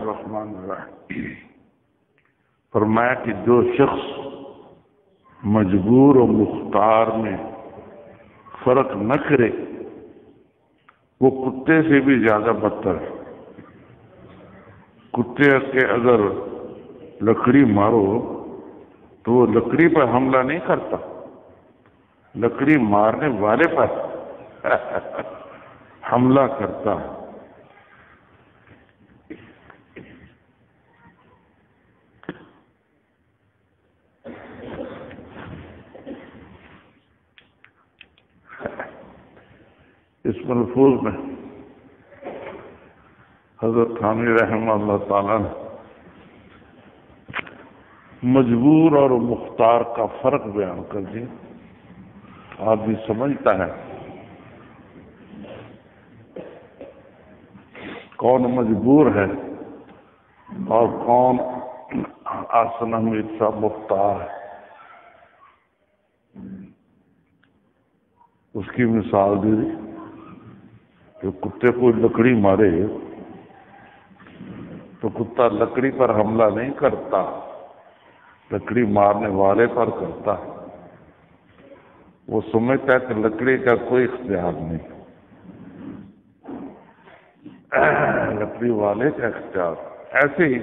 الرحمن الرحیم فرمایا کہ جو شخص مجبور و مختار میں فرق نہ کرے وہ کتے سے بھی زیادہ بدتر ہے۔ کتے کے اگر لکڑی مارو تو وہ لکڑی پر حملہ نہیں کرتا، لکڑی مارنے والے پر حملہ کرتا ہے۔ اس ملفوظ میں حضرت تھانوی رحمہ اللہ تعالیٰ نے مجبور اور مختار کا فرق بیان کر دیا۔ آدمی سمجھتا ہے کون مجبور ہے اور کون آسن حمید صاحب مختار ہے۔ اس کی مثال دی کہ کتے کو لکڑی مارے تو کتا لکڑی پر حملہ نہیں کرتا، لکڑی مارنے والے پر کرتا ہے۔ وہ سمجھتا ہے کہ لکڑی کا کوئی اختیار نہیں، لکڑی والے کا اختیار۔ ایسے ہی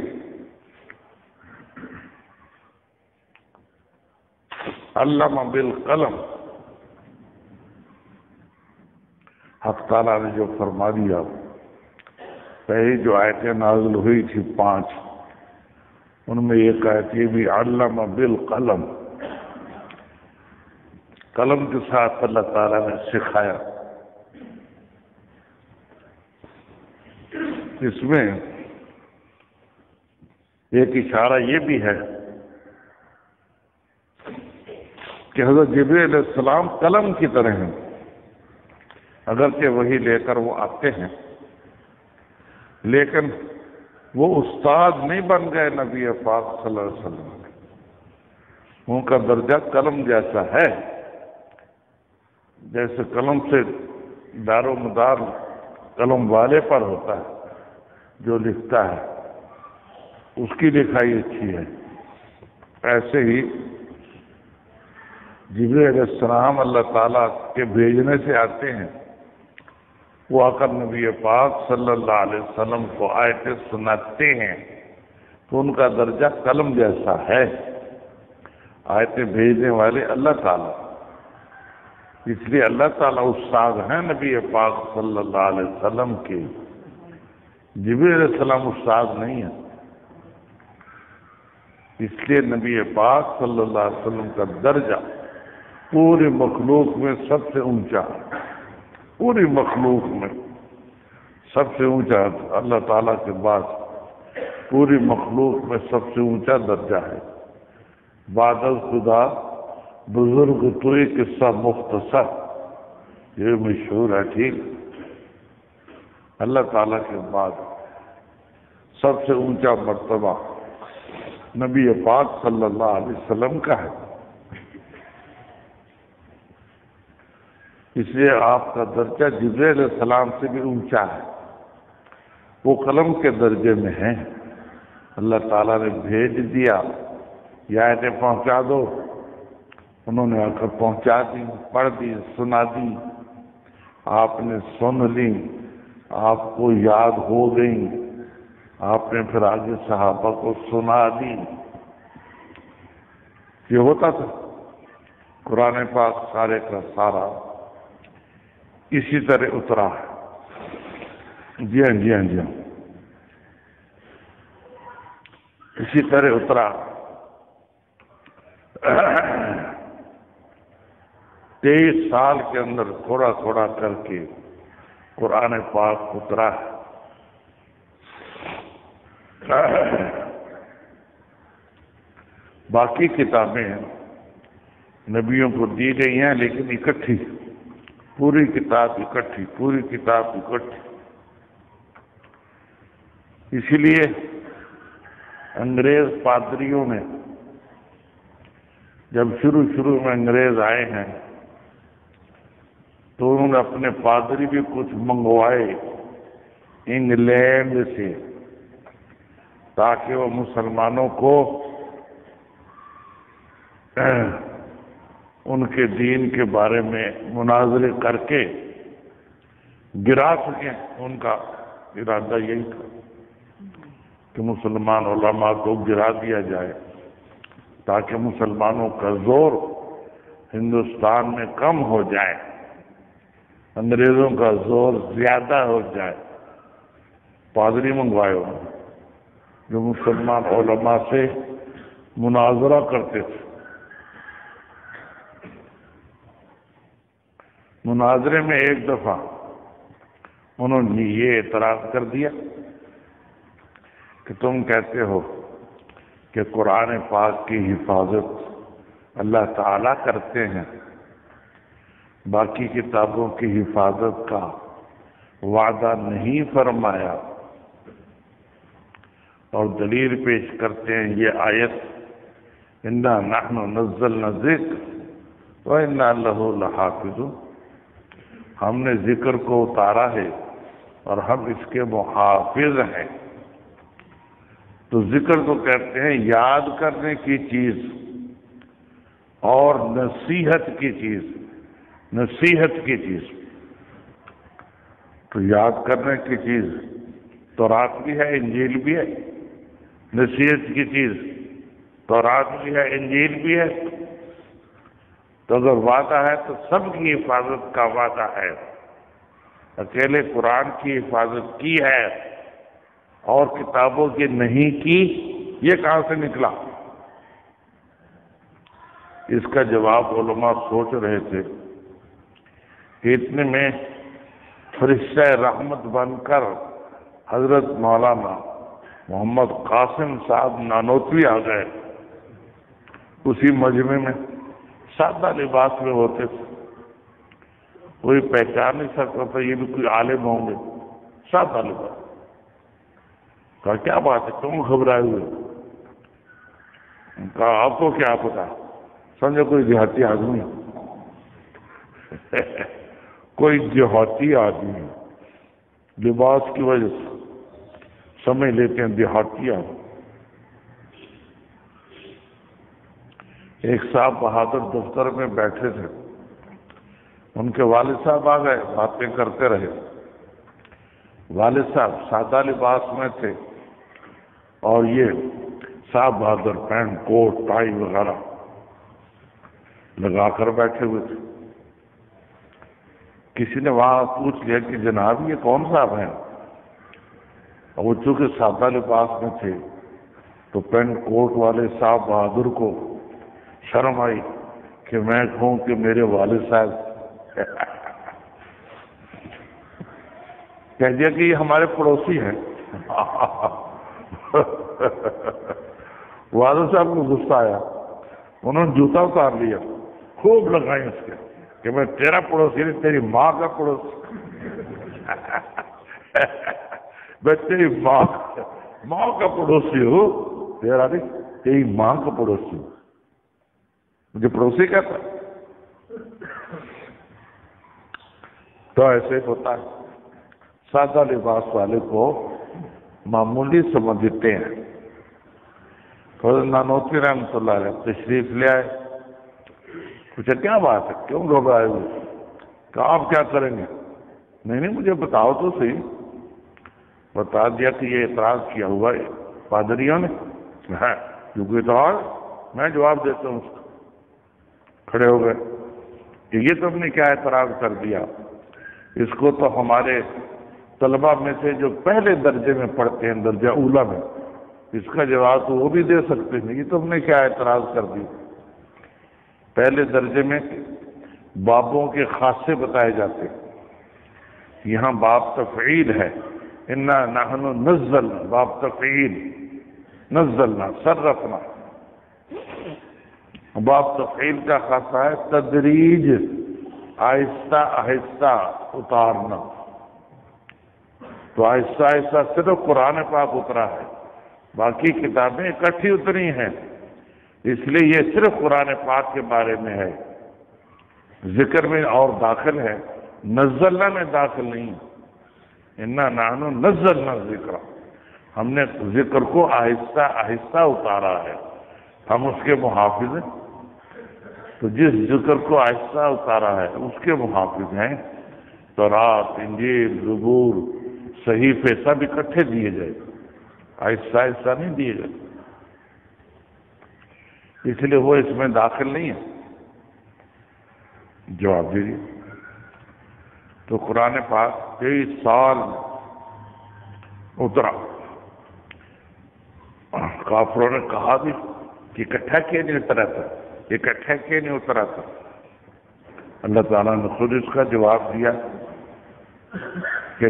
علم بالقلم، حق تعالیٰ نے جو فرما دیا، پہلی جو آیتیں نازل ہوئی تھی 5، ان میں ایک آیت یہ بھی علم بالقلم، قلم کے ساتھ اللہ تعالیٰ نے سکھایا۔ اس میں ایک اشارہ یہ بھی ہے کہ حضرت جبریل علیہ السلام قلم کی طرح ہیں، اگرچہ وہی لے کر وہ آتے ہیں، لیکن وہ استاد نہیں بن گئے نبی پاک صلی اللہ علیہ وسلم۔ ان کا درجہ قلم جیسا ہے، جیسے قلم سے دار و مدار قلم والے پر ہوتا ہے، جو لکھتا ہے اس کی لکھائی اچھی ہے، ایسے ہی جبریل علیہ السلام اللہ تعالیٰ کے بھیجنے سے آتے ہیں، وہ آ کر نبی پاک صلی اللہ علیہ وسلم کو آیتیں سناتے ہیں تو ان کا درجہ قلم جیسا ہے۔ آیتیں بھیجنے والے اللہ تعالیٰ، اس لیے اللہ تعالیٰ استاد ہیں نبی پاک صلی اللہ علیہ وسلم کے، جبریل علیہ السلام استاد نہیں ہیں۔ اس لیے نبی پاک صلی اللہ علیہ وسلم کا درجہ پوری مخلوق میں سب سے اونچا، پوری مخلوق میں سب سے اونچا، اللہ تعالیٰ کے بعد پوری مخلوق میں سب سے اونچا درجہ ہے۔ بعد از خدا بزرگ توئی قصہ مختصر، یہ مشہور ہے، ٹھیک۔ اللہ تعالیٰ کے بعد سب سے اونچا مرتبہ نبی پاک صلی اللہ علیہ وسلم کا ہے۔ اس لیے آپ کا درجہ جبریل علیہ السلام سے بھی اونچا ہے، وہ قلم کے درجے میں ہیں۔ اللہ تعالیٰ نے بھیج دیا، یہ آیتیں پہنچا دو، انہوں نے آ کر پہنچا دی، پڑھ دی، سنا دی، آپ نے سن لی، آپ کو یاد ہو گئی، آپ نے پھر آگے صحابہ کو سنا دی۔ یہ ہوتا تھا قرآن پاک سارے کا سارا اسی طرح اترا ہے۔ جی ہاں، جی ہاں، جی ہاں، اسی طرح اترا۔ 23 سال کے اندر تھوڑا تھوڑا کر کے قرآن پاک اترا ہے۔ باقی کتابیں نبیوں کو دی گئی ہیں، لیکن اکٹھی، پوری کتاب اکٹھی، پوری کتاب اکٹھی۔ اسی لیے انگریز پادریوں نے، جب شروع میں انگریز آئے ہیں تو انہوں نے اپنے پادری بھی کچھ منگوائے انگلینڈ سے، تاکہ وہ مسلمانوں کو ان کے دین کے بارے میں مناظرے کر کے گرا سکیں۔ ان کا ارادہ یہی تھا کہ مسلمان علماء کو گرا دیا جائے تاکہ مسلمانوں کا زور ہندوستان میں کم ہو جائے، انگریزوں کا زور زیادہ ہو جائے۔ پادری منگوائے انہوں نے جو مسلمان علماء سے مناظرہ کرتے تھے۔ مناظرے میں ایک دفعہ انہوں نے یہ اعتراض کر دیا کہ تم کہتے ہو کہ قرآن پاک کی حفاظت اللہ تعالیٰ کرتے ہیں، باقی کتابوں کی حفاظت کا وعدہ نہیں فرمایا، اور دلیل پیش کرتے ہیں یہ آیت انا نحن نزلنا الذکر وانا لہ لحافظون، ہم نے ذکر کو اتارا ہے اور ہم اس کے محافظ ہیں۔ تو ذکر کو کہتے ہیں یاد کرنے کی چیز اور نصیحت کی چیز، نصیحت کی چیز۔ تو یاد کرنے کی چیز تورات بھی ہے، انجیل بھی ہے، نصیحت کی چیز تورات بھی ہے، انجیل بھی ہے۔ تو اگر وعدہ ہے تو سب کی حفاظت کا وعدہ ہے، اکیلے قرآن کی حفاظت کی ہے اور کتابوں کی نہیں کی، یہ کہاں سے نکلا؟ اس کا جواب علماء سوچ رہے تھے کہ اتنے میں فرشتہ رحمت بن کر حضرت مولانا محمد قاسم صاحب نانوتوی آ گئے۔ اسی مجمع میں سادہ لباس میں ہوتے تھے، کوئی پہچان نہیں سکتا تھا یہ بھی کوئی عالم ہوں گے، سادہ لباس۔ کہا کیا بات ہے، تم گھبرائے ہوئے؟ کہا آپ کو کیا پتا، سمجھو کوئی دیہاتی آدمی کوئی دیہاتی آدمی لباس کی وجہ سے سمجھ لیتے ہیں دیہاتی آدمی۔ ایک صاحب بہادر دفتر میں بیٹھے تھے، ان کے والد صاحب آ گئے، باتیں کرتے رہے۔ والد صاحب سادہ لباس میں تھے اور یہ صاحب بہادر پینٹ کوٹ ٹائی وغیرہ لگا کر بیٹھے ہوئے تھے۔ کسی نے وہاں پوچھ لیا کہ جناب یہ کون صاحب ہیں؟ اور وہ چونکہ سادہ لباس میں تھے تو پینٹ کوٹ والے صاحب بہادر کو شرم آئی کہ میں کہوں کہ میرے والد صاحب کہہ دیا کہ یہ ہمارے پڑوسی ہیں۔ والد صاحب کو غصہ آیا، انہوں نے جوتا اتار لیا، خوب لگائیں اس کے کہ میں تیرا پڑوسی نہیں، تیری ماں کا پڑوسی، میں تیری ماں کا پڑوسی ہوں، تیرا نہیں، تیری ماں کا پڑوسی ہوں، مجھے پڑوسی کہتا۔ تو ایسے ہوتا ہے، سادہ لباس والے کو معمولی سمجھتے ہیں۔ حضرت نانوتوی رحمۃ اللہ علیہ تشریف لے آئے، پوچھا کیا بات ہے، کیوں گھبرائے ہوئے؟ کہا آپ کیا کریں گے؟ نہیں مجھے بتاؤ تو صحیح۔ بتا دیا کہ یہ اعتراض کیا ہوا ہے پادریوں نے، جو کوئی اعتراض میں جواب دیتا ہوں اس کو۔ کھڑے ہو گئے کہ یہ تم نے کیا اعتراض کر دیا، اس کو تو ہمارے طلبہ میں سے جو پہلے درجے میں پڑھتے ہیں، درجہ اولا میں، اس کا جواب تو وہ بھی دے سکتے ہیں، یہ تم نے کیا اعتراض کر دی؟ پہلے درجے میں بابوں کے خاصے بتائے جاتے، یہاں باب تفعیل ہے، انا نحن نزلنا، باب تفعیل، نزلنا صرفنا۔ باب تفعیل کا خاصہ ہے تدریج، آہستہ آہستہ اتارنا۔ تو آہستہ آہستہ صرف قرآن پاک اترا ہے، باقی کتابیں اکٹھی اتری ہیں، اس لیے یہ صرف قرآن پاک کے بارے میں ہے، ذکر میں اور داخل ہے، نزلنا میں داخل نہیں۔ انا نحن نزلنا الذکر ہم نے ذکر کو آہستہ آہستہ اتارا ہے، ہم اس کے محافظ ہیں۔ تو جس ذکر کو آہستہ اتارا ہے اس کے محافظ ہیں۔ تورات، انجیل، زبور، صحیفے سب اکٹھے دیے جائے، آہستہ آہستہ نہیں دیے جائے، اس لیے وہ اس میں داخل نہیں ہے۔ جواب دیجیے۔ تو قرآن پاک 23 سال اترا، کافروں نے کہا بھی کہ اکٹھا کیوں نہیں اترا تھا، اکٹھا کیوں نہیں اترا تھا؟ اللہ تعالیٰ نے خود اس کا جواب دیا کہ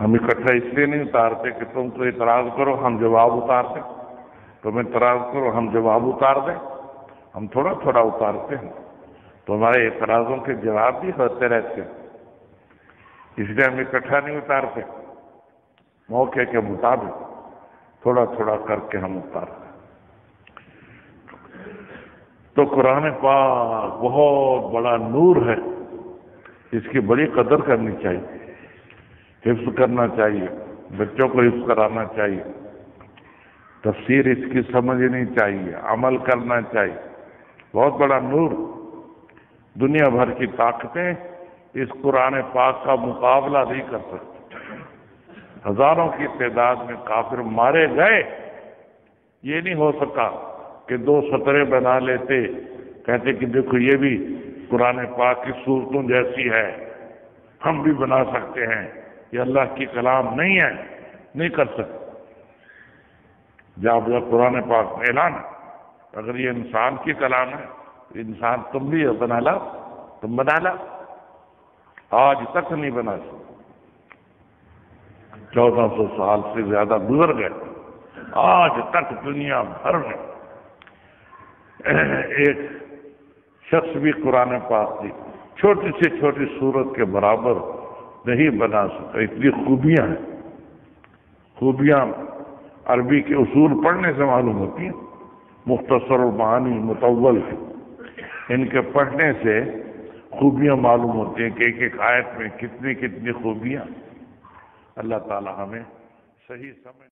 ہم اکٹھا اس لیے نہیں اتارتے کہ تم کو اعتراض کرو ہم جواب اتار دیں، تم اعتراض کرو ہم جواب اتار دیں، ہم تھوڑا تھوڑا اتارتے ہیں، تمہارے اعتراضوں کے جواب بھی ہوتے رہتے ہیں، اس لیے ہم اکٹھا نہیں اتارتے، موقع کے مطابق تھوڑا تھوڑا کر کے ہم اتارتے ہیں۔ تو قرآن پاک بہت بڑا نور ہے، اس کی بڑی قدر کرنی چاہیے، حفظ کرنا چاہیے، بچوں کو حفظ کرانا چاہیے، تفسیر اس کی سمجھنی چاہیے، عمل کرنا چاہیے۔ بہت بڑا نور، دنیا بھر کی طاقتیں اس قرآن پاک کا مقابلہ نہیں کر سکتی۔ ہزاروں کی تعداد میں کافر مارے گئے، یہ نہیں ہو سکا کہ 2 سطریں بنا لیتے، کہتے کہ دیکھو یہ بھی قرآن پاک کی صورتوں جیسی ہے، ہم بھی بنا سکتے ہیں، یہ اللہ کی کلام نہیں ہے، نہیں کر سکتے۔ جب قرآن پاک میں اعلان ہے اگر یہ انسان کی کلام ہے، انسان تم بھی بنا لا، تم بنا لا، آج تک نہیں بنا سکتے۔ 1400 سال سے زیادہ گزر گئے، آج تک دنیا بھر میں ایک شخص بھی قرآن پاک کی چھوٹی سے چھوٹی صورت کے برابر نہیں بنا سکتا۔ اتنی خوبیاں ہیں، خوبیاں عربی کے اصول پڑھنے سے معلوم ہوتی ہیں، مختصر المعانی، مطول، ان کے پڑھنے سے خوبیاں معلوم ہوتی ہیں کہ ایک ایک آیت میں کتنی کتنی خوبیاں۔ اللہ تعالی ہمیں صحیح سمجھ